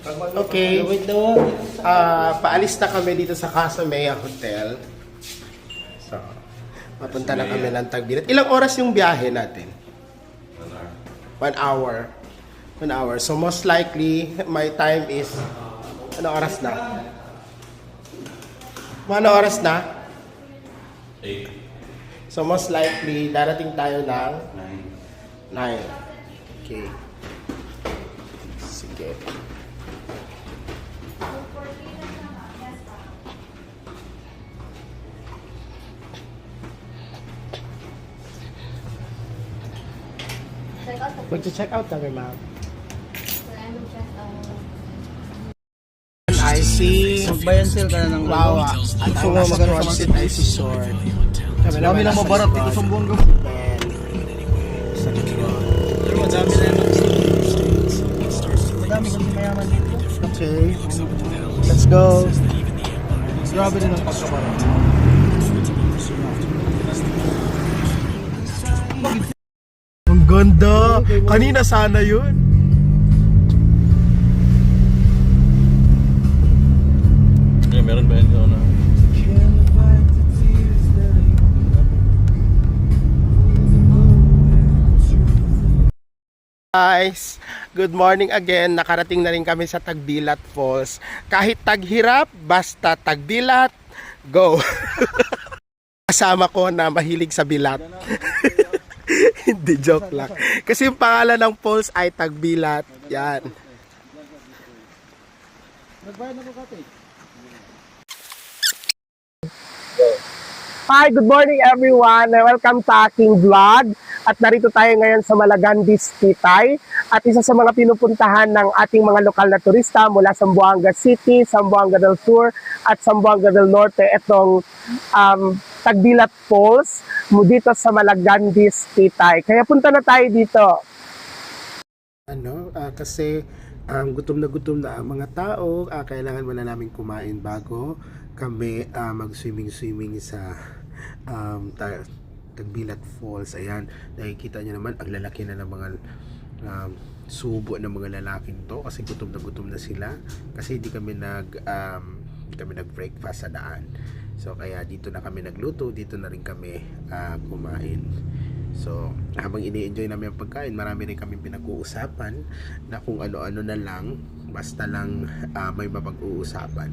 Okay. Paalis na kami dito sa Casa Mea Hotel. So, mapunta na kami ng Tagbilat. Ilang oras yung biyahe natin? 1 hour. 1 hour. So, most likely, my time is... Ano oras na? Ano oras na? 8. So, most likely, darating tayo ng 9. Okay. Sige. Mag-check out kami, ma'am. I see. Magbayan sale ka na ng Wawa. At ang nasa CrossFit I see short. Dami lang mabarat dito sa buong gabi. Pero madami na yung madami kasi mayaman dito. Okay. Let's go. Grabe din ang pagkabarat. Ang ganda. Kanina sana yun. Meron ba yun na? Guys, good morning again. Nakarating na rin kami sa Tagbilat Falls. Kahit taghirap, basta Tagbilat, go. Kasama ko na mahilig sa bilat. Hindi, joke lang. Kasi yung pangalan ng falls ay Tagbilat. Yan. Nagbayad na ko kate. Hi, good morning everyone. Welcome sa aking vlog. At narito tayo ngayon sa Malagandis, Titay. At isa sa mga pinupuntahan ng ating mga lokal na turista mula Zamboanga City, Zamboanga del Sur at Zamboanga del Norte. Itong Tagbilat Falls dito sa Malagandis, Titay. Kaya punta na tayo dito. Kasi gutom na ang mga tao. Kailangan muna namin kumain bago kami mag-swimming sa Tagbilat Falls. Ayan, nakikita nyo naman ang lalaki na ng mga subo ng mga lalaking to kasi gutom na sila kasi hindi kami nag-breakfast sa daan. So kaya dito na kami nagluto, dito na rin kami kumain. So habang ini-enjoy namin ang pagkain, marami rin kami pinag-uusapan na kung ano-ano na lang, basta lang may mapag-uusapan.